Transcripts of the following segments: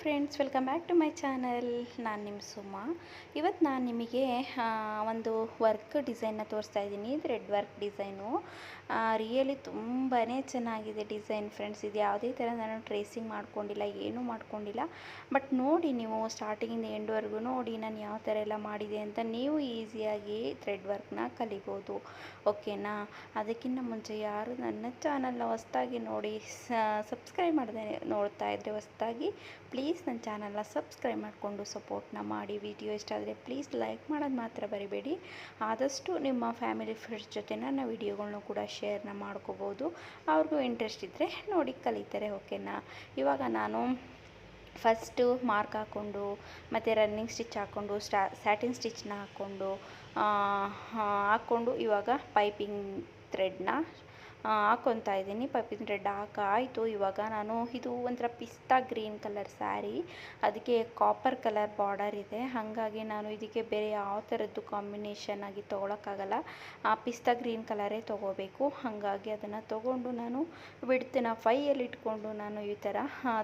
Friends, welcome back to my channel. ನಾನು ನಿಮ್ಮ ಸುಮಾ. ಇವತ್ತು ನಾನು ನಿಮಗೆ ಒಂದು ವರ್ಕ್ ಡಿಸೈನ್ನ ತೋರಿಸ್ತಾ ಇದ್ದೀನಿ. ಥ್ರೆಡ್ ವರ್ಕ್ ಡಿಸೈನು ರಿಯಲಿ ತುಂಬಾ ಚೆನ್ನಾಗಿದೆ ಡಿಸೈನ್ ಫ್ರೆಂಡ್ಸ್. ಇದು ಯಾವುದೇ ಥರ ನಾನು ಟ್ರೇಸಿಂಗ್ ಮಾಡ್ಕೊಂಡಿಲ್ಲ, ಏನೂ ಮಾಡ್ಕೊಂಡಿಲ್ಲ. ಬಟ್ ನೋಡಿ, ನೀವು ಸ್ಟಾರ್ಟಿಂಗಿಂದ ಎಂಡ್ವರೆಗೂ ನೋಡಿ ನಾನು ಯಾವ ಥರ ಎಲ್ಲ ಮಾಡಿದೆ ಅಂತ ನೀವು ಈಸಿಯಾಗಿ ಥ್ರೆಡ್ ವರ್ಕ್ನ ಕಲಿಬೋದು. ಓಕೆನಾ? ಅದಕ್ಕಿಂತ ಮುಂಚೆ ಯಾರು ನನ್ನ ಚಾನಲ್ನ ಹೊಸ್ದಾಗಿ ನೋಡಿ ಸಬ್ಸ್ಕ್ರೈಬ್ ಮಾಡದೆ ನೋಡ್ತಾ ಇದ್ದರೆ ಹೊಸ್ದಾಗಿ ಪ್ಲೀಸ್ ನನ್ನ ಚಾನಲ್ನ ಸಬ್ಸ್ಕ್ರೈಬ್ ಮಾಡಿಕೊಂಡು ಸಪೋರ್ಟ್ನ ಮಾಡಿ. ವಿಡಿಯೋ ಇಷ್ಟ ಆದರೆ ಪ್ಲೀಸ್ ಲೈಕ್ ಮಾಡೋದು ಮಾತ್ರ ಬರಿಬೇಡಿ. ಆದಷ್ಟು ನಿಮ್ಮ ಫ್ಯಾಮಿಲಿ ಫ್ರೆಂಡ್ಸ್ ಜೊತೆ ನನ್ನ ವಿಡಿಯೋಗಳನ್ನೂ ಕೂಡ ಶೇರ್ನ ಮಾಡ್ಕೋಬೋದು. ಅವ್ರಿಗೂ ಇಂಟ್ರೆಸ್ಟ್ ಇದ್ದರೆ ನೋಡಿ ಕಲಿತಾರೆ. ಓಕೆನಾ? ಇವಾಗ ನಾನು ಫಸ್ಟು ಮಾರ್ಕ್ ಹಾಕ್ಕೊಂಡು ಮತ್ತು ರನ್ನಿಂಗ್ ಸ್ಟಿಚ್ ಹಾಕ್ಕೊಂಡು ಸ್ಯಾಟಿನ್ ಸ್ಟಿಚ್ನ ಹಾಕ್ಕೊಂಡು ಇವಾಗ ಪೈಪಿಂಗ್ ಥ್ರೆಡ್ನ ಹಾಕ್ಕೊತಾ ಇದ್ದೀನಿ. ಪೈಪಿಂಗ್ ಥ್ರೆಡ್ ಹಾಕಾಯಿತು. ಇವಾಗ ನಾನು ಇದು ಒಂಥರ ಪಿಸ್ತಾ ಗ್ರೀನ್ ಕಲರ್ ಸ್ಯಾರಿ, ಅದಕ್ಕೆ ಕಾಪರ್ ಕಲರ್ ಬಾರ್ಡರ್ ಇದೆ. ಹಾಗಾಗಿ ನಾನು ಇದಕ್ಕೆ ಬೇರೆ ಯಾವ ಥರದ್ದು ಕಾಂಬಿನೇಷನ್ ಆಗಿ ತೊಗೊಳಕ್ಕಾಗಲ್ಲ. ಪಿಸ್ತಾ ಗ್ರೀನ್ ಕಲರೇ ತೊಗೋಬೇಕು. ಹಾಗಾಗಿ ಅದನ್ನು ತೊಗೊಂಡು ನಾನು ಬಿಡ್ತಿನ 5 ಇಟ್ಕೊಂಡು ನಾನು ಈ ಥರ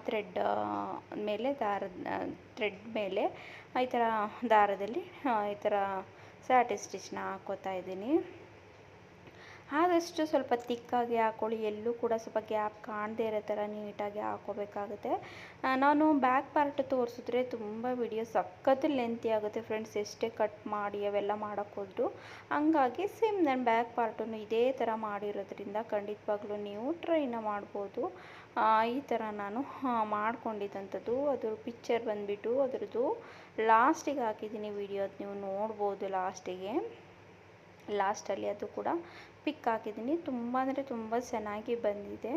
ಥ್ರೆಡ್ ಮೇಲೆ ಥ್ರೆಡ್ ಮೇಲೆ ಈ ಥರ ದಾರದಲ್ಲಿ ಈ ಥರ ಸ್ಯಾಟಿನ್ ಸ್ಟಿಚ್ನ ಹಾಕ್ಕೋತಾ ಇದ್ದೀನಿ. ಆದಷ್ಟು ಸ್ವಲ್ಪ ತಿಕ್ಕಾಗಿ ಹಾಕ್ಕೊಳ್ಳಿ. ಎಲ್ಲೂ ಕೂಡ ಸ್ವಲ್ಪ ಗ್ಯಾಪ್ ಕಾಣದೇ ಇರೋ ಥರ ನೀಟಾಗಿ ಹಾಕ್ಕೋಬೇಕಾಗುತ್ತೆ. ನಾನು ಬ್ಯಾಕ್ ಪಾರ್ಟ್ ತೋರಿಸಿದ್ರೆ ತುಂಬ ವಿಡಿಯೋ ಸಖತ್ತು ಲೆಂತಿ ಆಗುತ್ತೆ ಫ್ರೆಂಡ್ಸ್, ಎಷ್ಟೇ ಕಟ್ ಮಾಡಿ ಅವೆಲ್ಲ ಮಾಡೋಕ್ಕೋದ್ರು. ಹಂಗಾಗಿ ಸೇಮ್ ನಾನು ಬ್ಯಾಕ್ ಪಾರ್ಟನ್ನು ಇದೇ ಥರ ಮಾಡಿರೋದ್ರಿಂದ ಖಂಡಿತವಾಗ್ಲೂ ನೀವು ಟ್ರೈನ ಮಾಡ್ಬೋದು. ಈ ಥರ ನಾನು ಮಾಡ್ಕೊಂಡಿದ್ದಂಥದ್ದು. ಅದ್ರ ಪಿಕ್ಚರ್ ಬಂದುಬಿಟ್ಟು ಅದರದ್ದು ಲಾಸ್ಟಿಗೆ ಹಾಕಿದ್ದೀನಿ ವಿಡಿಯೋ, ಅದು ನೀವು ನೋಡ್ಬೋದು. ಲಾಸ್ಟಲ್ಲಿ ಅದು ಕೂಡ ಪಿಕ್ ಹಾಕಿದ್ದೀನಿ. ತುಂಬ ಅಂದರೆ ತುಂಬ ಚೆನ್ನಾಗಿ ಬಂದಿದೆ.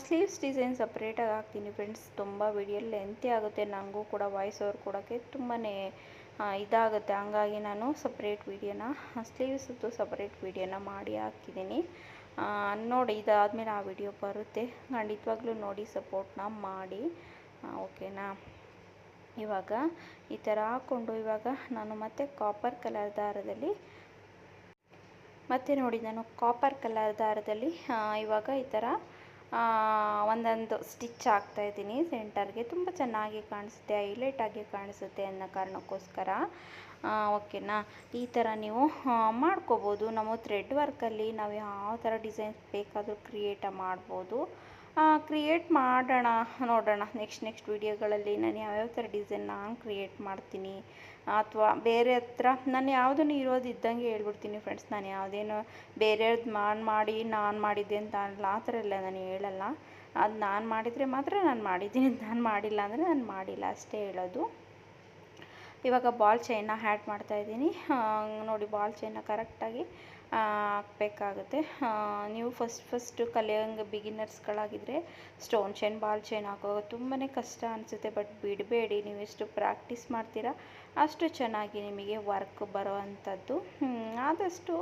ಸ್ಲೀವ್ಸ್ ಡಿಸೈನ್ ಸಪ್ರೇಟಾಗಿ ಹಾಕ್ತೀನಿ ಫ್ರೆಂಡ್ಸ್. ತುಂಬ ವಿಡಿಯೋ ಲೆಂತಿ ಆಗುತ್ತೆ, ನನಗೂ ಕೂಡ ವಾಯ್ಸ್ ಓವರ್ ಕೊಡೋಕ್ಕೆ ತುಂಬಾ ಇದಾಗುತ್ತೆ. ಹಂಗಾಗಿ ನಾನು ಸಪ್ರೇಟ್ ವೀಡಿಯೋನ ಸ್ಲೀವ್ಸದ್ದು ಸಪ್ರೇಟ್ ವೀಡಿಯೋನ ಮಾಡಿ ಹಾಕಿದ್ದೀನಿ. ನೋಡಿ, ಇದಾದಮೇಲೆ ಆ ವಿಡಿಯೋ ಬರುತ್ತೆ. ಖಂಡಿತವಾಗ್ಲೂ ನೋಡಿ, ಸಪೋರ್ಟ್ನ ಮಾಡಿ. ಓಕೆನಾ? ಇವಾಗ ಈ ಥರ ಹಾಕ್ಕೊಂಡು ಇವಾಗ ನಾನು ಮತ್ತೆ ಕಾಪರ್ ಕಲರ್ ದಾರದಲ್ಲಿ ಇವಾಗ ಈ ಥರ ಒಂದೊಂದು ಸ್ಟಿಚ್ ಹಾಕ್ತಾಯಿದ್ದೀನಿ ಸೆಂಟರ್ಗೆ. ತುಂಬ ಚೆನ್ನಾಗಿ ಕಾಣಿಸುತ್ತೆ, ಹೈಲೈಟಾಗಿ ಕಾಣಿಸುತ್ತೆ ಅನ್ನೋ ಕಾರಣಕ್ಕೋಸ್ಕರ. ಓಕೆನಾ? ಈ ಥರ ನೀವು ಮಾಡ್ಕೋಬೋದು. ನಾವು ಥ್ರೆಡ್ ವರ್ಕಲ್ಲಿ ನಾವು ಯಾವ ಥರ ಡಿಸೈನ್ಸ್ ಬೇಕಾದರೂ ಕ್ರಿಯೇಟ್ ಮಾಡ್ಬೋದು. ಕ್ರಿಯೇಟ್ ಮಾಡೋಣ, ನೋಡೋಣ ನೆಕ್ಸ್ಟ್ ವೀಡಿಯೋಗಳಲ್ಲಿ ನಾನು ಯಾವ್ಯಾವ ಥರ ಡಿಸೈನ್ ನಾನು ಕ್ರಿಯೇಟ್ ಮಾಡ್ತೀನಿ. ಅಥವಾ ಬೇರೆ ಹತ್ರ ನಾನು ಯಾವುದನ್ನು ಇರೋದಿದ್ದಂಗೆ ಹೇಳ್ಬಿಡ್ತೀನಿ ಫ್ರೆಂಡ್ಸ್. ನಾನು ಯಾವುದೇನೋ ಬೇರೆಯವ್ರದ್ದು ಮಾಡಿ ನಾನು ಮಾಡಿದ್ದೆ ಅಂತ ಅಲ್ಲ, ಆ ಥರ ಎಲ್ಲ ನಾನು ಹೇಳಲ್ಲ. ಅದು ನಾನು ಮಾಡಿದರೆ ಮಾತ್ರ ನಾನು ಮಾಡಿದ್ದೀನಿ, ನಾನು ಮಾಡಿಲ್ಲ ಅಂದರೆ ನಾನು ಮಾಡಿಲ್ಲ ಅಷ್ಟೇ ಹೇಳೋದು. ಇವಾಗ ಬಾಲ್ ಚೈನ್ನ ಆ್ಯಡ್ ಮಾಡ್ತಾಯಿದ್ದೀನಿ. ನೋಡಿ, ಬಾಲ್ ಚೈನ್ನ ಕರೆಕ್ಟಾಗಿ ಹಾಕಬೇಕಾಗುತ್ತೆ. ನೀವು ಫಸ್ಟು ಕಲಿಯೋಂಗೆ ಬಿಗಿನರ್ಸ್ಗಳಾಗಿದ್ದರೆ ಸ್ಟೋನ್ ಚೈನ್, ಬಾಲ್ ಚೈನ್ ಹಾಕೋ ತುಂಬಾ ಕಷ್ಟ ಅನಿಸುತ್ತೆ. ಬಟ್ ಬಿಡಬೇಡಿ, ನೀವು ಎಷ್ಟು ಪ್ರಾಕ್ಟೀಸ್ ಮಾಡ್ತೀರಾ ಅಷ್ಟು ಚೆನ್ನಾಗಿ ನಿಮಗೆ ವರ್ಕ್ ಬರೋ ಅಂಥದ್ದು. ಆದಷ್ಟು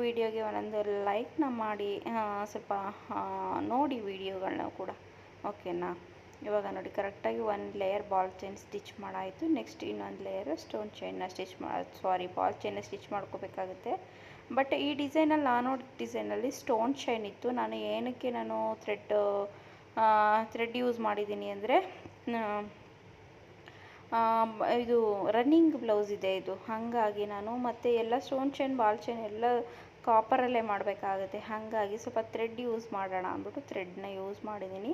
ವಿಡಿಯೋಗೆ ಒಂದೊಂದು ಲೈಕ್ನ ಮಾಡಿ, ಸ್ವಲ್ಪ ನೋಡಿ ವಿಡಿಯೋಗಳನ್ನ ಕೂಡ. ಓಕೆನಾ? ಇವಾಗ ನೋಡಿ, ಕರೆಕ್ಟಾಗಿ ಒಂದು ಲೇಯರ್ ಬಾಲ್ ಚೈನ್ ಸ್ಟಿಚ್ ಮಾಡಾಯಿತು. ನೆಕ್ಸ್ಟ್ ಇನ್ನೊಂದು ಲೇಯರ್ ಸ್ಟೋನ್ ಚೈನ್ನ ಬಾಲ್ ಚೈನ್ನ ಸ್ಟಿಚ್ ಮಾಡ್ಕೋಬೇಕಾಗುತ್ತೆ. ಬಟ್ ಈ ಡಿಸೈನಲ್ಲಿ ನಾನು ಡಿಸೈನಲ್ಲಿ ಸ್ಟೋನ್ ಚೈನ್ ಇತ್ತು. ನಾನು ಏನಕ್ಕೆ ಥ್ರೆಡ್ ಯೂಸ್ ಮಾಡಿದ್ದೀನಿ ಅಂದರೆ, ಇದು ರನ್ನಿಂಗ್ ಬ್ಲೌಸ್ ಇದೆ ಇದು. ಹಾಗಾಗಿ ನಾನು ಮತ್ತೆ ಎಲ್ಲ ಸ್ಟೋನ್ ಚೈನ್, ಬಾಲ್ ಚೈನ್ ಎಲ್ಲ ಕಾಪರಲ್ಲೇ ಮಾಡಬೇಕಾಗುತ್ತೆ. ಹಾಗಾಗಿ ಸ್ವಲ್ಪ ಥ್ರೆಡ್ ಯೂಸ್ ಮಾಡೋಣ ಅಂದ್ಬಿಟ್ಟು ಥ್ರೆಡ್ನ ಯೂಸ್ ಮಾಡಿದ್ದೀನಿ.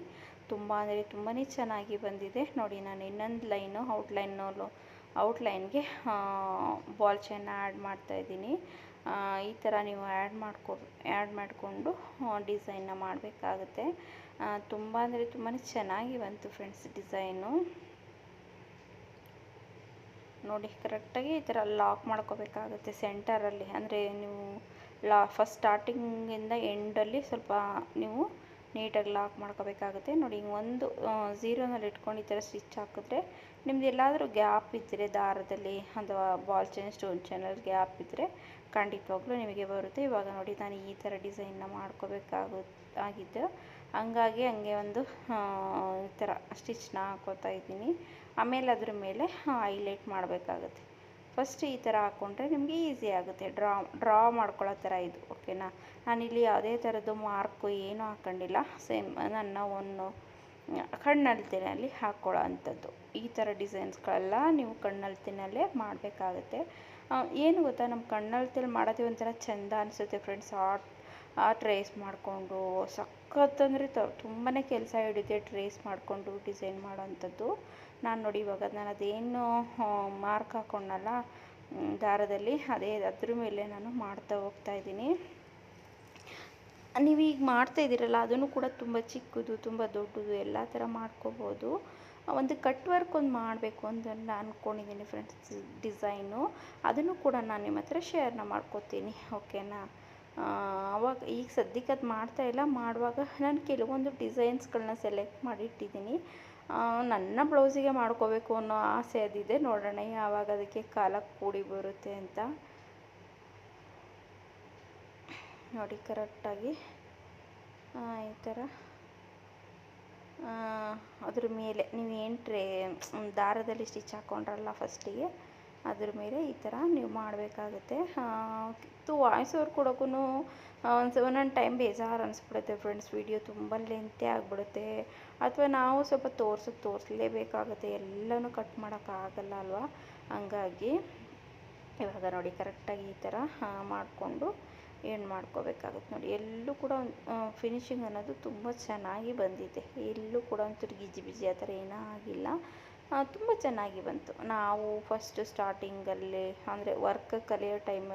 ತುಂಬ ಅಂದರೆ ತುಂಬಾ ಚೆನ್ನಾಗಿ ಬಂದಿದೆ. ನೋಡಿ, ನಾನು ಇನ್ನೊಂದು ಲೈನು ಔಟ್ಲೈನ್ಗೆ ಬಾಲ್ ಚೈನ್ನ ಆ್ಯಡ್ ಮಾಡ್ತಾಯಿದ್ದೀನಿ. ಈ ಥರ ನೀವು ಆ್ಯಡ್ ಮಾಡಿಕೊಂಡು ಡಿಸೈನ್ನ ಮಾಡಬೇಕಾಗುತ್ತೆ. ತುಂಬ ಅಂದರೆ ತುಂಬಾ ಚೆನ್ನಾಗಿ ಬಂತು ಫ್ರೆಂಡ್ಸ್ ಡಿಸೈನು. ನೋಡಿ, ಕರೆಕ್ಟಾಗಿ ಈ ಥರ ಲಾಕ್ ಮಾಡ್ಕೋಬೇಕಾಗುತ್ತೆ ಸೆಂಟರಲ್ಲಿ. ಅಂದರೆ ನೀವು ಫಸ್ಟ್ ಸ್ಟಾರ್ಟಿಂಗಿಂದ ಎಂಡಲ್ಲಿ ಸ್ವಲ್ಪ ನೀವು ನೀಟಾಗಿ ಲಾಕ್ ಮಾಡ್ಕೋಬೇಕಾಗುತ್ತೆ. ನೋಡಿ, ಒಂದು ಝೀರೋನಲ್ಲಿ ಇಟ್ಕೊಂಡು ಈ ಥರ ಸ್ಟಿಚ್ ಹಾಕಿದ್ರೆ ನಿಮ್ದು ಎಲ್ಲಾದರೂ ಗ್ಯಾಪ್ ಇದ್ದರೆ ದಾರದಲ್ಲಿ ಅಥವಾ ಬಾಲ್ ಚೈನ್, ಸ್ಟೋನ್ ಚೈನಲ್ಲಿ ಗ್ಯಾಪ್ ಇದ್ದರೆ ಖಂಡಿತವಾಗ್ಲೂ ನಿಮಗೆ ಬರುತ್ತೆ. ಇವಾಗ ನೋಡಿ, ನಾನು ಈ ಥರ ಡಿಸೈನ್ನ ಮಾಡ್ಕೋಬೇಕಾಗಿದ್ದು, ಹಂಗಾಗಿ ಹಂಗೆ ಒಂದು ಈ ಥರ ಸ್ಟಿಚ್ನ ಹಾಕೋತಾ ಇದ್ದೀನಿ. ಆಮೇಲೆ ಅದ್ರ ಮೇಲೆ ಹೈಲೈಟ್ ಮಾಡಬೇಕಾಗುತ್ತೆ. ಫಸ್ಟ್ ಈ ಥರ ಹಾಕ್ಕೊಂಡ್ರೆ ನಿಮಗೆ ಈಸಿ ಆಗುತ್ತೆ. ಡ್ರಾ ಮಾಡ್ಕೊಳ್ಳೋ ಥರ ಇದು. ಓಕೆನಾ? ನಾನಿಲ್ಲಿ ಯಾವುದೇ ಥರದ್ದು ಮಾರ್ಕು ಏನೂ ಹಾಕ್ಕೊಂಡಿಲ್ಲ. ಸೇಮ್ ನನ್ನ ಕಣ್ಣಲ್ತಿನಲ್ಲಿ ಹಾಕ್ಕೊಳ್ಳೋ ಅಂಥದ್ದು. ಈ ಥರ ಡಿಸೈನ್ಸ್ಗಳೆಲ್ಲ ನೀವು ಕಣ್ಣಲ್ತಿನಲ್ಲೇ ಮಾಡಬೇಕಾಗುತ್ತೆ. ಏನು ಗೊತ್ತಾ, ನಮ್ಮ ಕಣ್ಣಲ್ತಿಯಲ್ಲಿ ಮಾಡೋದೇ ಒಂಥರ ಚೆಂದ ಅನಿಸುತ್ತೆ ಫ್ರೆಂಡ್ಸ್. ಟ್ರೇಸ್ ಮಾಡಿಕೊಂಡು ಸಖತ್ತಂದರೆ ತುಂಬಾ ಕೆಲಸ ಹಿಡಿಯುತ್ತೆ ಟ್ರೇಸ್ ಮಾಡಿಕೊಂಡು ಡಿಸೈನ್ ಮಾಡೋವಂಥದ್ದು. ನಾನು ನೋಡಿ ಇವಾಗ ನಾನು ಅದೇನು ಮಾರ್ಕ್ ಹಾಕ್ಕೊಂಡಲ್ಲ ದಾರದಲ್ಲಿ, ಅದ್ರ ಮೇಲೆ ನಾನು ಮಾಡ್ತಾ ಹೋಗ್ತಾಯಿದ್ದೀನಿ. ನೀವೀಗ ಮಾಡ್ತಾಯಿದ್ದೀರಲ್ಲ ಅದನ್ನು ಕೂಡ ತುಂಬ ಚಿಕ್ಕದು ತುಂಬ ದೊಡ್ಡದು ಎಲ್ಲ ಥರ ಮಾಡ್ಕೋಬೋದು. ಒಂದು ಕಟ್ ವರ್ಕ್ ಒಂದು ಮಾಡಬೇಕು ಅಂತ ಅಂದ್ಕೊಂಡಿದ್ದೀನಿ ಫ್ರೆಂಡ್ಸ್, ಡಿಸೈನು. ಅದನ್ನು ಕೂಡ ನಾನು ನಿಮ್ಮ ಹತ್ರ ಶೇರ್ನ ಮಾಡ್ಕೋತೀನಿ, ಓಕೆನಾ. ಅವಾಗ ಈಗ ಸದ್ಯಕ್ಕೆ ಅದು ಮಾಡ್ತಾಯಿಲ್ಲ, ಮಾಡುವಾಗ ನಾನು ಕೆಲವೊಂದು ಡಿಸೈನ್ಸ್ಗಳನ್ನ ಸೆಲೆಕ್ಟ್ ಮಾಡಿಟ್ಟಿದ್ದೀನಿ. ನನ್ನ ಬ್ಲೌಸಿಗೆ ಮಾಡ್ಕೋಬೇಕು ಅನ್ನೋ ಆಸೆ ಅದಿದೆ. ನೋಡೋಣ ಯಾವಾಗ ಅದಕ್ಕೆ ಕಾಲ ಕೂಡಿ ಬರುತ್ತೆ ಅಂತ. ನೋಡಿ ಕರೆಕ್ಟಾಗಿ ಈ ಥರ ಅದ್ರ ಮೇಲೆ ನೀವು ಏನು ದಾರದಲ್ಲಿ ಸ್ಟಿಚ್ ಹಾಕ್ಕೊಂಡ್ರಲ್ಲ ಫಸ್ಟಿಗೆ, ಅದ್ರ ಮೇಲೆ ಈ ಥರ ನೀವು ಮಾಡಬೇಕಾಗುತ್ತೆ. ವಾಯ್ಸ್ ಓವರ್ ಕೊಡೋಕ್ಕೂ ಒಂದೊಂದು ಟೈಮ್ ಬೇಜಾರು ಅನಿಸ್ಬಿಡುತ್ತೆ ಫ್ರೆಂಡ್ಸ್. ವಿಡಿಯೋ ತುಂಬ ಲೆಂತೆ ಆಗಿಬಿಡುತ್ತೆ, ಅಥವಾ ನಾವು ಸ್ವಲ್ಪ ತೋರಿಸಲೇಬೇಕಾಗುತ್ತೆ, ಎಲ್ಲನೂ ಕಟ್ ಮಾಡೋಕ್ಕಾಗಲ್ಲ ಅಲ್ವಾ. ಹಂಗಾಗಿ ಇವಾಗ ನೋಡಿ ಕರೆಕ್ಟಾಗಿ ಈ ಥರ ಮಾಡಿಕೊಂಡು ಏನು ಮಾಡ್ಕೋಬೇಕಾಗುತ್ತೆ ನೋಡಿ. ಎಲ್ಲೂ ಕೂಡ ಫಿನಿಶಿಂಗ್ ಅನ್ನೋದು ತುಂಬ ಚೆನ್ನಾಗಿ ಬಂದಿದೆ. ಎಲ್ಲೂ ಕೂಡ ಒಂಚೂರು ಗಿಜಿ ಬಿಜಿ ಆ ಥರ ಏನೂ ಆಗಿಲ್ಲ, ತುಂಬ ಚೆನ್ನಾಗಿ ಬಂತು. ನಾವು ಫಸ್ಟ್ ಸ್ಟಾರ್ಟಿಂಗಲ್ಲಿ ಅಂದರೆ ವರ್ಕ್ ಕಲಿಯೋ ಟೈಮ್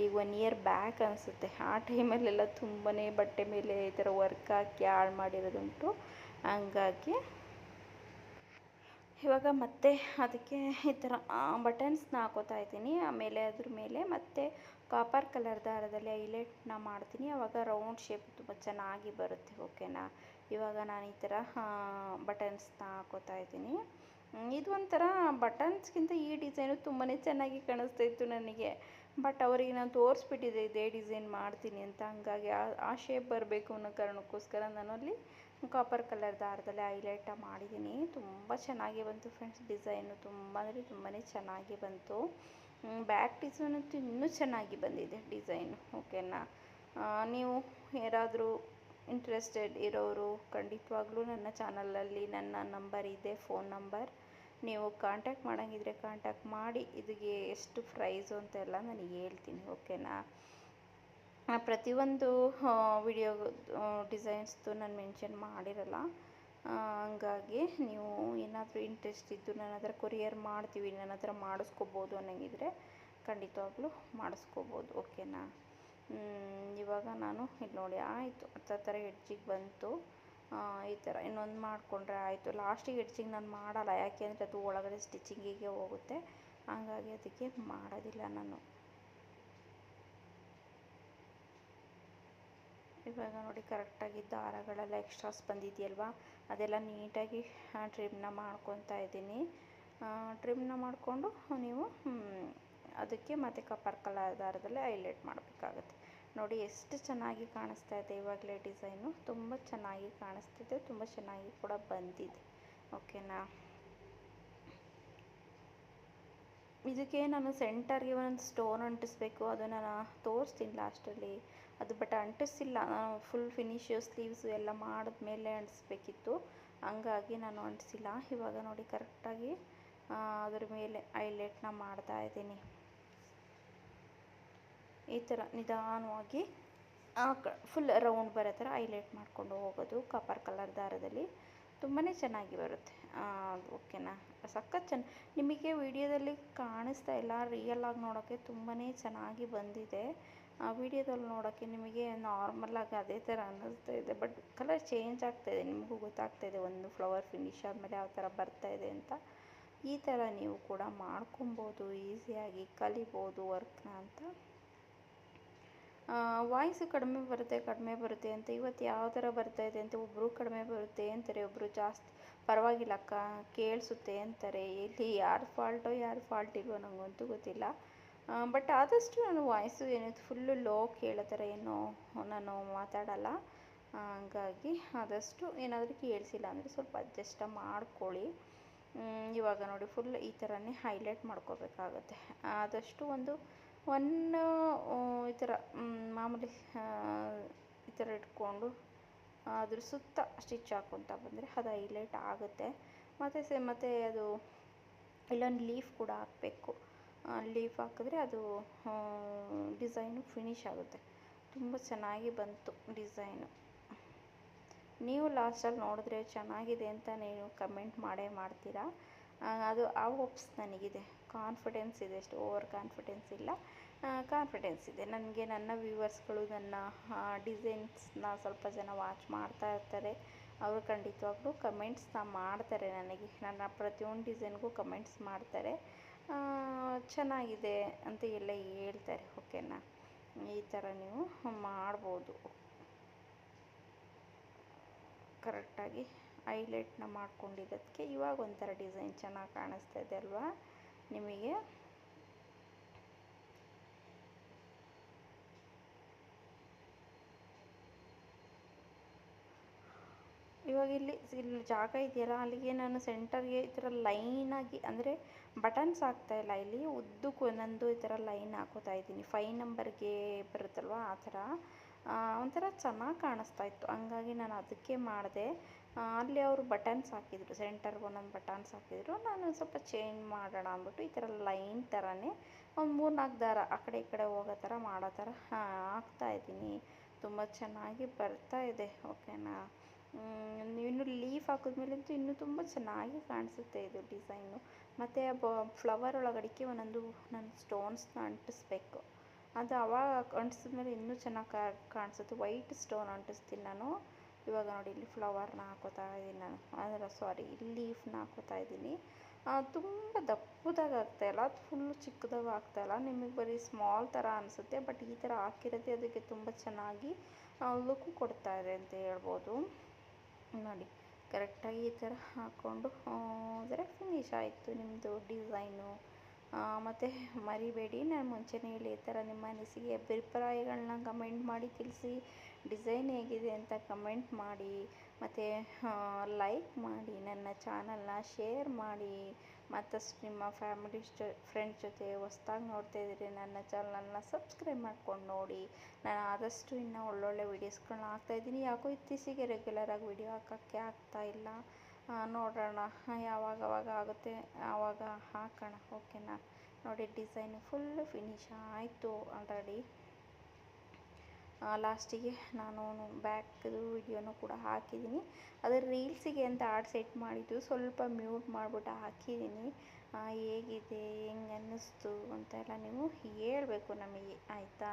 ಈಗ 1 ಇಯರ್ ಬ್ಯಾಕ್ ಅನಿಸುತ್ತೆ, ಆ ಟೈಮಲ್ಲೆಲ್ಲ ತುಂಬಾ ಬಟ್ಟೆ ಮೇಲೆ ಈ ಥರ ವರ್ಕ್ ಹಾಕಿ ಹಾಳು ಮಾಡಿರೋದುಂಟು. ಹಂಗಾಗಿ ಇವಾಗ ಮತ್ತೆ ಅದಕ್ಕೆ ಈ ಥರ ಬಟನ್ಸ್ನ ಹಾಕೋತಾ ಇದ್ದೀನಿ. ಆಮೇಲೆ ಅದ್ರ ಮೇಲೆ ಮತ್ತೆ ಕಾಪರ್ ಕಲರ್ ದಾರದಲ್ಲಿ ಹೈಲೈಟ್ನ ಮಾಡ್ತೀನಿ. ಆವಾಗ ರೌಂಡ್ ಶೇಪ್ ತುಂಬ ಚೆನ್ನಾಗಿ ಬರುತ್ತೆ, ಓಕೆನಾ. ಇವಾಗ ನಾನು ಈ ಥರ ಬಟನ್ಸ್ನ ಹಾಕೋತಾ ಇದ್ದೀನಿ. ಇದು ಒಂಥರ ಬಟನ್ಸ್ಗಿಂತ ಈ ಡಿಸೈನು ತುಂಬಾ ಚೆನ್ನಾಗಿ ಕಾಣಿಸ್ತಾ ಇತ್ತು ನನಗೆ. ಬಟ್ ಅವರಿಗೆ ನಾನು ತೋರಿಸ್ಬಿಟ್ಟಿದ್ದೆ ಇದೇ ಡಿಸೈನ್ ಮಾಡ್ತೀನಿ ಅಂತ. ಹಂಗಾಗಿ ಆ ಶೇಪ್ ಬರಬೇಕು ಅನ್ನೋ ಕಾರಣಕ್ಕೋಸ್ಕರ ನಾನು ಅಲ್ಲಿ ಕಾಪರ್ ಕಲರ್ ದಾರದಲ್ಲಿ ಹೈಲೈಟ ಮಾಡಿದ್ದೀನಿ. ತುಂಬ ಚೆನ್ನಾಗಿ ಬಂತು ಫ್ರೆಂಡ್ಸ್ ಡಿಸೈನು, ತುಂಬ ಅಂದರೆ ತುಂಬಾ ಚೆನ್ನಾಗಿ ಬಂತು. ಬ್ಯಾಕ್ ಡಿಸೈನ್ ಅಂತೂ ಇನ್ನೂ ಚೆನ್ನಾಗಿ ಬಂದಿದೆ ಡಿಸೈನು, ಓಕೆನಾ. ನೀವು ಯಾರಾದರೂ ಇಂಟ್ರೆಸ್ಟೆಡ್ ಇರೋರು ಖಂಡಿತವಾಗ್ಲೂ ನನ್ನ ಚಾನಲಲ್ಲಿ ನನ್ನ ನಂಬರ್ ಇದೆ, ಫೋನ್ ನಂಬರ್. ನೀವು ಕಾಂಟ್ಯಾಕ್ಟ್ ಮಾಡೋಂಗಿದ್ರೆ ಕಾಂಟ್ಯಾಕ್ಟ್ ಮಾಡಿ. ಇದಕ್ಕೆ ಎಷ್ಟು ಪ್ರೈಸು ಅಂತೆಲ್ಲ ನನಗೆ ಹೇಳ್ತೀನಿ, ಓಕೆನಾ. ಪ್ರತಿಯೊಂದು ವಿಡಿಯೋ ಡಿಸೈನ್ಸ್ದು ನಾನು ಮೆನ್ಷನ್ ಮಾಡಿರಲ್ಲ. ಹಂಗಾಗಿ ನೀವು ಏನಾದರೂ ಇಂಟ್ರೆಸ್ಟ್ ಇದ್ದು ನನ್ನ ಹತ್ರ ಕೊರಿಯರ್ ಮಾಡ್ತೀವಿ, ನನ್ನ ಹತ್ರ ಮಾಡಿಸ್ಕೋಬೋದು ಅನ್ನೋಂಗಿದ್ರೆ ಖಂಡಿತವಾಗ್ಲೂ ಮಾಡಿಸ್ಕೋಬೋದು, ಓಕೆನಾ. ಇವಾಗ ನಾನು ಇಲ್ಲಿ ನೋಡಿ ಆಯಿತು, ಥರ ಎಡ್ಜಿಗೆ ಬಂತು. ಈ ಥರ ಇನ್ನೊಂದು ಮಾಡಿಕೊಂಡ್ರೆ ಆಯಿತು. ಲಾಸ್ಟಿಗೆ ಎಡ್ಜಿಗೆ ನಾನು ಮಾಡಲ್ಲ, ಯಾಕೆ ಅಂದರೆ ಅದು ಒಳಗಡೆ ಸ್ಟಿಚಿಂಗಿಗೆ ಹೋಗುತ್ತೆ. ಹಂಗಾಗಿ ಅದಕ್ಕೆ ಮಾಡೋದಿಲ್ಲ ನಾನು. ಇವಾಗ ನೋಡಿ ಕರೆಕ್ಟಾಗಿ ದಾರಗಳೆಲ್ಲ ಎಕ್ಸ್ಟ್ರಾಸ್ ಬಂದಿದೆಯಲ್ವಾ, ಅದೆಲ್ಲ ನೀಟಾಗಿ ಟ್ರಿಮ್ನ ಮಾಡ್ಕೊತಾ ಇದ್ದೀನಿ. ಟ್ರಿಮ್ನ ಮಾಡಿಕೊಂಡು ನೀವು ಅದಕ್ಕೆ ಮತ್ತು ಕಾಪರ್ ಕಲರ್ ದಾರದಲ್ಲಿ ಹೈಲೈಟ್ ಮಾಡಬೇಕಾಗುತ್ತೆ. ನೋಡಿ ಎಷ್ಟು ಚೆನ್ನಾಗಿ ಕಾಣಿಸ್ತಾ ಇದೆ ಇವಾಗಲೇ ಡಿಸೈನು, ತುಂಬ ಚೆನ್ನಾಗಿ ಕಾಣಿಸ್ತಿದೆ, ತುಂಬ ಚೆನ್ನಾಗಿ ಕೂಡ ಬಂದಿದೆ, ಓಕೆನಾ. ಇದಕ್ಕೆ ನಾನು ಸೆಂಟರ್ಗೆ ಒಂದೊಂದು ಸ್ಟೋನ್ ಅಂಟಿಸ್ಬೇಕು, ಅದು ನಾನು ತೋರಿಸ್ತೀನಿ ಲಾಸ್ಟಲ್ಲಿ. ಅದು ಬಟ್ ಅಂಟಿಸಿಲ್ಲ, ನಾನು ಫುಲ್ ಫಿನಿಶ್ ಸ್ಲೀವ್ಸು ಎಲ್ಲ ಮಾಡಿದ್ಮೇಲೆ ಅಂಟಿಸ್ಬೇಕಿತ್ತು, ಹಂಗಾಗಿ ನಾನು ಅಂಟಿಸಿಲ್ಲ. ಇವಾಗ ನೋಡಿ ಕರೆಕ್ಟಾಗಿ ಅದ್ರ ಮೇಲೆ ಹೈಲೈಟ್ನ ಮಾಡ್ತಾ ಇದ್ದೀನಿ. ಈ ಥರ ನಿಧಾನವಾಗಿ ಫುಲ್ ರೌಂಡ್ ಬರೋ ಥರ ಹೈಲೈಟ್ ಮಾಡಿಕೊಂಡು ಹೋಗೋದು ಕಾಪರ್ ಕಲರ್ ದಾರದಲ್ಲಿ. ತುಂಬಾ ಚೆನ್ನಾಗಿ ಬರುತ್ತೆ, ಓಕೆನಾ. ಸಖತ್ ನಿಮಗೆ ವಿಡಿಯೋದಲ್ಲಿ ಕಾಣಿಸ್ತಾ ಇಲ್ಲ, ರಿಯಲಾಗಿ ನೋಡೋಕ್ಕೆ ತುಂಬಾ ಚೆನ್ನಾಗಿ ಬಂದಿದೆ. ವಿಡಿಯೋದಲ್ಲಿ ನೋಡೋಕ್ಕೆ ನಿಮಗೆ ನಾರ್ಮಲಾಗಿ ಅದೇ ಥರ ಅನ್ನಿಸ್ತಾ ಇದೆ, ಬಟ್ ಕಲರ್ ಚೇಂಜ್ ಆಗ್ತಾಯಿದೆ, ನಿಮಗೂ ಗೊತ್ತಾಗ್ತಾಯಿದೆ ಒಂದು ಫ್ಲವರ್ ಫಿನಿಶ್ ಆದಮೇಲೆ ಯಾವ ಥರ ಬರ್ತಾಯಿದೆ ಅಂತ. ಈ ಥರ ನೀವು ಕೂಡ ಮಾಡ್ಕೊಬೋದು, ಈಸಿಯಾಗಿ ಕಲಿಬೋದು ವರ್ಕ್ನ ಅಂತ. ವಾಯ್ಸು ಕಡಿಮೆ ಬರುತ್ತೆ ಅಂತ, ಇವತ್ತು ಯಾವ ಥರ ಬರ್ತಾಯಿದೆ ಅಂತ ಒಬ್ಬರು ಕಡಿಮೆ ಬರುತ್ತೆ ಅಂತಾರೆ, ಒಬ್ಬರು ಜಾಸ್ತಿ ಪರವಾಗಿಲ್ಲ ಅಕ್ಕ ಕೇಳಿಸುತ್ತೆ ಅಂತಾರೆ. ಇಲ್ಲಿ ಯಾರ ಫಾಲ್ಟ್ ಇಲ್ವೋ ನನಗಂತೂ ಗೊತ್ತಿಲ್ಲ. ಬಟ್ ಆದಷ್ಟು ನಾನು ವಾಯ್ಸು ಏನಿತ್ತು ಫುಲ್ಲು ಲೋ ಕೇಳೋ ಥರ ಏನೋ ನಾನು ಮಾತಾಡಲ್ಲ. ಹಂಗಾಗಿ ಆದಷ್ಟು ಏನಾದರೂ ಕೇಳಿಸಿಲ್ಲ ಅಂದರೆ ಸ್ವಲ್ಪ ಅಡ್ಜಸ್ಟ್ ಮಾಡ್ಕೊಳ್ಳಿ. ಇವಾಗ ನೋಡಿ ಫುಲ್ ಈ ಥರನೇ ಹೈಲೈಟ್ ಮಾಡ್ಕೋಬೇಕಾಗುತ್ತೆ. ಆದಷ್ಟು ಒಂದು ಈ ಥರ ಮಾಮೂಲಿ ಈ ಥರ ಇಟ್ಕೊಂಡು ಅದ್ರ ಸುತ್ತ ಸ್ಟಿಚ್ ಹಾಕ್ಕೊತ ಬಂದರೆ ಅದು ಹೈಲೈಟ್ ಆಗುತ್ತೆ. ಮತ್ತು ಅದು ಇಲ್ಲೊಂದು ಲೀಫ್ ಕೂಡ ಹಾಕಬೇಕು. ಲೀಫ್ ಹಾಕಿದ್ರೆ ಅದು ಡಿಸೈನು ಫಿನಿಶ್ ಆಗುತ್ತೆ. ತುಂಬ ಚೆನ್ನಾಗಿ ಬಂತು ಡಿಸೈನು. ನೀವು ಲಾಸ್ಟಲ್ಲಿ ನೋಡಿದ್ರೆ ಚೆನ್ನಾಗಿದೆ ಅಂತ ನೀವು ಕಮೆಂಟ್ ಮಾಡೇ ಮಾಡ್ತೀರಾ. ಅದು ಆ ಹೋಪ್ಸ್ ನನಗಿದೆ, ಕಾನ್ಫಿಡೆನ್ಸ್ ಇದೆ, ಅಷ್ಟು ಓವರ್ ಕಾನ್ಫಿಡೆನ್ಸ್ ಇಲ್ಲ, ಕಾನ್ಫಿಡೆನ್ಸ್ ಇದೆ ನನಗೆ. ನನ್ನ ವ್ಯೂವರ್ಸ್ಗಳು ನನ್ನ ಡಿಸೈನ್ಸ್ನ ಸ್ವಲ್ಪ ಜನ ವಾಚ್ ಮಾಡ್ತಾ ಇರ್ತಾರೆ. ಅವರು ಖಂಡಿತವಾಗ್ಲೂ ಕಮೆಂಟ್ಸ್ನ ಮಾಡ್ತಾರೆ ನನಗೆ. ನನ್ನ ಪ್ರತಿಯೊಂದು ಡಿಸೈನ್ಗೂ ಕಮೆಂಟ್ಸ್ ಮಾಡ್ತಾರೆ, ಚೆನ್ನಾಗಿದೆ ಅಂತ ಎಲ್ಲ ಹೇಳ್ತಾರೆ. ಓಕೆನಾ, ಈ ಥರ ನೀವು ಮಾಡ್ಬೋದು. ಕರೆಕ್ಟಾಗಿ ಹೈಲೈಟ್ನ ಮಾಡ್ಕೊಂಡಿದ್ದಕ್ಕೆ ಇವಾಗ ಒಂಥರ ಡಿಸೈನ್ ಚೆನ್ನಾಗಿ ಕಾಣಿಸ್ತಾ ಇದೆ ಅಲ್ವಾ ನಿಮಗೆ. ಇವಾಗ ಇಲ್ಲಿ ಜಾಗ ಇದೆಯಲ್ಲ, ಅಲ್ಲಿಗೆ ನಾನು ಸೆಂಟರ್ಗೆ ಈ ಥರ ಲೈನಾಗಿ, ಅಂದರೆ ಬಟನ್ಸ್ ಹಾಕ್ತಾಯಿಲ್ಲ, ಇಲ್ಲಿ ಉದ್ದಕ್ಕೂ ಒಂದೊಂದು ಈ ಥರ ಲೈನ್ ಹಾಕೋತಾ ಇದ್ದೀನಿ. 5 ನಂಬರ್ಗೆ ಬರುತ್ತಲ್ವ ಆ ಥರ. ಒಂಥರ ಚೆನ್ನಾಗಿ ಕಾಣಿಸ್ತಾ ಇತ್ತು, ಹಂಗಾಗಿ ನಾನು ಅದಕ್ಕೆ ಮಾಡಿದೆ. ಅಲ್ಲಿ ಅವರು ಬಟನ್ಸ್ ಹಾಕಿದರು, ಸೆಂಟರ್ಗೆ ಒಂದೊಂದು ಬಟನ್ಸ್ ಹಾಕಿದರು. ನಾನು ಸ್ವಲ್ಪ ಚೇಂಜ್ ಮಾಡೋಣ ಅಂದ್ಬಿಟ್ಟು ಈ ಥರ ಲೈನ್ ಥರನೇ ಒಂದು 3-4 ದಾರ ಆ ಕಡೆ ಈ ಕಡೆ ಹೋಗೋ ಥರ ಮಾಡೋ ಥರ ಹಾಕ್ತಾಯಿದ್ದೀನಿ. ತುಂಬ ಚೆನ್ನಾಗಿ ಬರ್ತಾ ಇದೆ. ಓಕೆನಾ, ಇನ್ನು ಲೀಫ್ ಹಾಕಿದ್ಮೇಲಂತೂ ಇನ್ನೂ ತುಂಬ ಚೆನ್ನಾಗಿ ಕಾಣಿಸುತ್ತೆ ಇದು ಡಿಸೈನು. ಮತ್ತು ಫ್ಲವರ್ ಒಳಗಡಿಕೆ ಒಂದೊಂದು ನಾನು ಸ್ಟೋನ್ಸ್ನ ಅಂಟಿಸ್ಬೇಕು. ಅದು ಅವಾಗ ಅಂಟಿಸಿದ್ಮೇಲೆ ಇನ್ನೂ ಚೆನ್ನಾಗಿ ಕಾಣಿಸುತ್ತೆ. ವೈಟ್ ಸ್ಟೋನ್ ಅಂಟಿಸ್ತೀನಿ ನಾನು. ಇವಾಗ ನೋಡಿ, ಇಲ್ಲಿ ಫ್ಲವರ್ನ ಹಾಕೋತಾ ಇದ್ದೀನಿ ನಾನು, ಅಂದರೆ ಲೀಫ್ನ ಹಾಕೋತಾ ಇದ್ದೀನಿ. ತುಂಬ ದಪ್ಪದಾಗ ಆಗ್ತಾಯಿಲ್ಲ, ಅದು ಫುಲ್ಲು ಚಿಕ್ಕದಾಗ ಆಗ್ತಾಯಿಲ್ಲ. ನಿಮಗೆ ಬರೀ ಸ್ಮಾಲ್ ಥರ ಅನಿಸುತ್ತೆ, ಬಟ್ ಈ ಥರ ಹಾಕಿರೋದೇ ಅದಕ್ಕೆ ತುಂಬ ಚೆನ್ನಾಗಿ ಲುಕ್ ಕೊಡ್ತಾ ಇದೆ ಅಂತ ಹೇಳ್ಬೋದು. ನೋಡಿ, ಕರೆಕ್ಟಾಗಿ ಈ ಥರ ಹಾಕ್ಕೊಂಡು ಅಂದರೆ ಫಿನಿಶ್ ಆಯಿತು ನಿಮ್ಮದು ಡಿಸೈನು. ಮತ್ತು ಮರಿಬೇಡಿ, ನಾನು ಮುಂಚೆನೇ ಹೇಳಿ ಈ ಥರ ನಿಮ್ಮ ಅನಿಸಿಕೆ ಅಭಿಪ್ರಾಯಗಳನ್ನ ಕಮೆಂಟ್ ಮಾಡಿ ತಿಳಿಸಿ. ಡಿಸೈನ್ ಹೇಗಿದೆ ಅಂತ ಕಮೆಂಟ್ ಮಾಡಿ, ಮತ್ತು ಲೈಕ್ ಮಾಡಿ, ನನ್ನ ಚಾನಲ್ನ ಶೇರ್ ಮಾಡಿ. ಮತ್ತಷ್ಟು ನಿಮ್ಮ ಫ್ಯಾಮಿಲಿ ಫ್ರೆಂಡ್ಸ್ ಜೊತೆ ಹೊಸ್ದಾಗಿ ನೋಡ್ತಾ ಇದ್ದೀರಿ ನನ್ನ ಚಾನಲ್ನ ಸಬ್ಸ್ಕ್ರೈಬ್ ಮಾಡ್ಕೊಂಡು ನೋಡಿ. ನಾನು ಆದಷ್ಟು ಇನ್ನೂ ಒಳ್ಳೊಳ್ಳೆ ವೀಡಿಯೋಸ್ಗಳನ್ನ ಹಾಕ್ತಾಯಿದ್ದೀನಿ. ಯಾಕೋ ಇತ್ತೀಚೆಗೆ ರೆಗ್ಯುಲರಾಗಿ ವೀಡಿಯೋ ಹಾಕೋಕ್ಕೆ ಆಗ್ತಾಯಿಲ್ಲ. ನೋಡೋಣ, ಯಾವಾಗವಾಗ ಆಗುತ್ತೆ ಆವಾಗ ಹಾಕೋಣ. ಓಕೆನಾ, ನೋಡಿ ಡಿಸೈನು ಫುಲ್ಲು ಫಿನಿಶ್ ಆಯಿತು ಆಲ್ರೆಡಿ. ಲಾಸ್ಟಿಗೆ ನಾನು ಬ್ಯಾಕ್ದು ವಿಡಿಯೋನೂ ಕೂಡ ಹಾಕಿದ್ದೀನಿ. ಅದು ರೀಲ್ಸಿಗೆ ಅಂತ ಸೆಟ್ ಮಾಡಿದ್ದು, ಸ್ವಲ್ಪ ಮ್ಯೂಟ್ ಮಾಡಿಬಿಟ್ಟು ಹಾಕಿದ್ದೀನಿ. ಹೇಗಿದೆ, ಹೆಂಗೆ ಅನ್ನಿಸ್ತು ಅಂತೆಲ್ಲ ನೀವು ಹೇಳಬೇಕು ನಮಗೆ, ಆಯಿತಾ?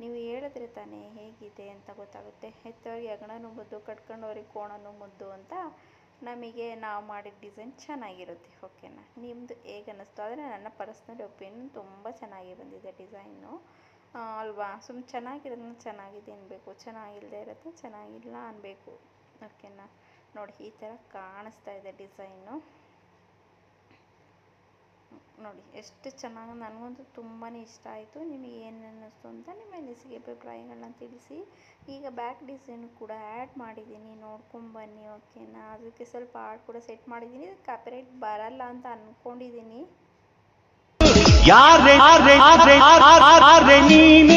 ನೀವು ಹೇಳಿದ್ರೆ ತಾನೇ ಹೇಗಿದೆ ಅಂತ ಗೊತ್ತಾಗುತ್ತೆ. ಹೆತ್ತವ್ರಿಗೆ ಹೆಗಣನೂ ಮುದ್ದು, ಕಟ್ಕೊಂಡವ್ರಿಗೆ ಕೋಣನೂ ಮುದ್ದು ಅಂತ ನಮಗೆ ನಾವು ಮಾಡಿದ ಡಿಸೈನ್ ಚೆನ್ನಾಗಿರುತ್ತೆ. ಓಕೆನಾ, ನಿಮ್ಮದು ಹೇಗೆ ಅನ್ನಿಸ್ತು? ಆದರೆ ನನ್ನ ಪರ್ಸ್ನಲ್ ಒಪಿನಿಯನ್ ತುಂಬ ಚೆನ್ನಾಗಿ ಬಂದಿದೆ ಡಿಸೈನು ಅಲ್ವಾ. ಚೆನ್ನಾಗಿರೋದನ್ನ ಚೆನ್ನಾಗಿದೆ ಅನ್ಬೇಕು, ಚೆನ್ನಾಗಿಲ್ಲದೆ ಇರೋದು ಚೆನ್ನಾಗಿಲ್ಲ ಅನ್ಬೇಕು. ಓಕೆನಾ, ನೋಡಿ ಈ ಥರ ಕಾಣಿಸ್ತಾ ಇದೆ ಡಿಸೈನು. ನೋಡಿ ಎಷ್ಟು ಚೆನ್ನಾಗಿ, ನನಗಂತೂ ತುಂಬಾ ಇಷ್ಟ ಆಯಿತು. ನಿಮಗೆ ಏನು ಅನ್ನಿಸ್ತು ಅಂತ ನಿಮ್ಮ ಅನಿಸಿಕೆ ಅಭಿಪ್ರಾಯಗಳನ್ನ ತಿಳಿಸಿ. ಈಗ ಬ್ಯಾಕ್ ಡಿಸೈನು ಕೂಡ ಆ್ಯಡ್ ಮಾಡಿದ್ದೀನಿ, ನೋಡ್ಕೊಂಬನ್ನಿ. ಓಕೆನಾ, ಅದಕ್ಕೆ ಸ್ವಲ್ಪ ಆರ್ಟ್ ಕೂಡ ಸೆಟ್ ಮಾಡಿದ್ದೀನಿ. ಕಾಪಿರೈಟ್ ಬರಲ್ಲ ಅಂತ ಅಂದ್ಕೊಂಡಿದ್ದೀನಿ. ನೀನು